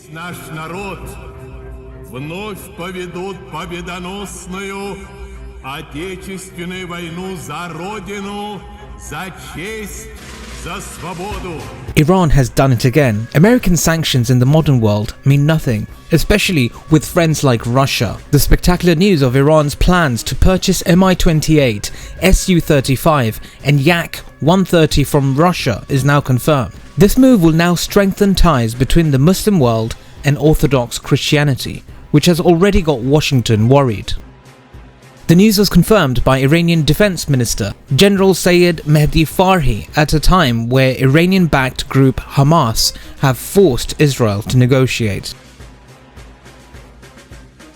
Весь наш народ вновь поведут победоносную Отечественную войну за Родину, за честь, за свободу. Iran has done it again. American sanctions in the modern world mean nothing, especially with friends like Russia. The spectacular news of Iran's plans to purchase Mi-28, Su-35 and Yak-130 from Russia is now confirmed. This move will now strengthen ties between the Muslim world and Orthodox Christianity, which has already got Washington worried. The news was confirmed by Iranian Defense Minister General Sayyid Mehdi Farhi at a time where Iranian-backed group HAMAS have forced Israel to negotiate.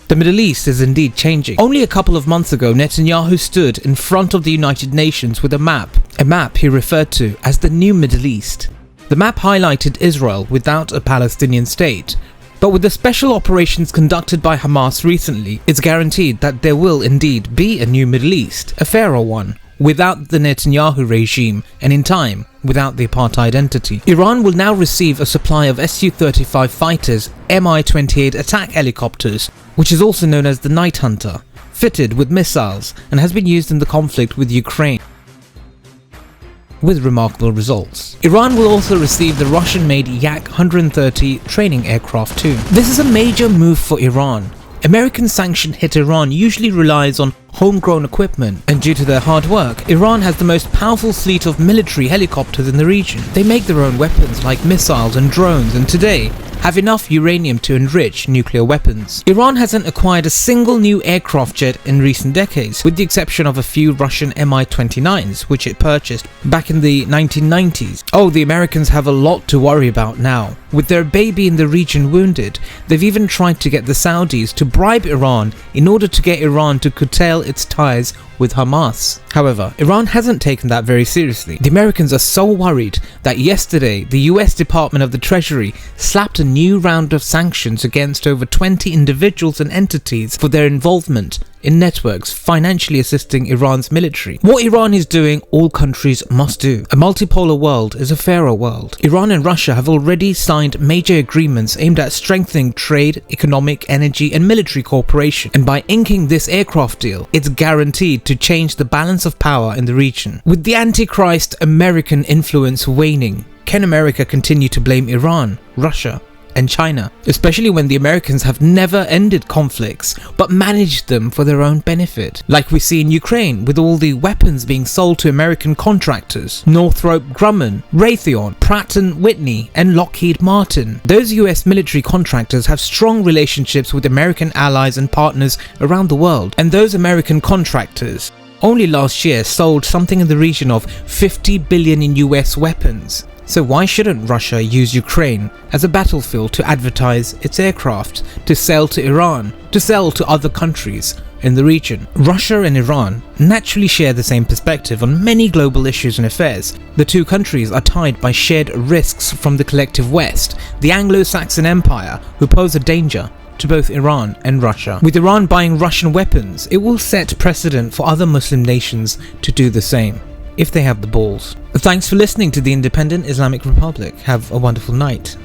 The Middle East is indeed changing. Only a couple of months ago, Netanyahu stood in front of the United Nations with a map he referred to as the New Middle East. The map highlighted Israel without a Palestinian state. But with the special operations conducted by Hamas recently, it's guaranteed that there will indeed be a new Middle East, a fairer one, without the Netanyahu regime and in time, without the apartheid entity. Iran will now receive a supply of Su-35 fighters, Mi-28 attack helicopters, which is also known as the Night Hunter, fitted with missiles and has been used in the conflict with Ukraine, with remarkable results. Iran will also receive the Russian-made Yak-130 training aircraft too. This is a major move for Iran. American sanction hit Iran usually relies on homegrown equipment, and due to their hard work, Iran has the most powerful fleet of military helicopters in the region. They make their own weapons like missiles and drones, and today have enough uranium to enrich nuclear weapons. Iran hasn't acquired a single new aircraft jet in recent decades, with the exception of a few Russian Mi-29s, which it purchased back in the 1990s. Oh, the Americans have a lot to worry about now. With their baby in the region wounded, they've even tried to get the Saudis to bribe Iran in order to get Iran to curtail its ties with Hamas. However, Iran hasn't taken that very seriously. The Americans are so worried that yesterday the US Department of the Treasury slapped a new round of sanctions against over 20 individuals and entities for their involvement in networks financially assisting Iran's military. What Iran is doing, all countries must do. A multipolar world is a fairer world. Iran and Russia have already signed major agreements aimed at strengthening trade, economic, energy and military cooperation, and by inking this aircraft deal, it's guaranteed to change the balance of power in the region. With the Antichrist American influence waning, can America continue to blame Iran, Russia and China, especially when the Americans have never ended conflicts but managed them for their own benefit, like we see in Ukraine with all the weapons being sold to American contractors, Northrop Grumman, Raytheon, Pratt & Whitney and Lockheed Martin. Those US military contractors have strong relationships with American allies and partners around the world, and those American contractors only last year sold something in the region of $50 billion in US weapons. So why shouldn't Russia use Ukraine as a battlefield to advertise its aircraft, to sell to Iran, to sell to other countries in the region? Russia and Iran naturally share the same perspective on many global issues and affairs. The two countries are tied by shared risks from the collective West, the Anglo-Saxon Empire, who pose a danger to both Iran and Russia. With Iran buying Russian weapons, it will set precedent for other Muslim nations to do the same, if they have the balls. Thanks for listening to the Independent Islamic Republic. Have a wonderful night.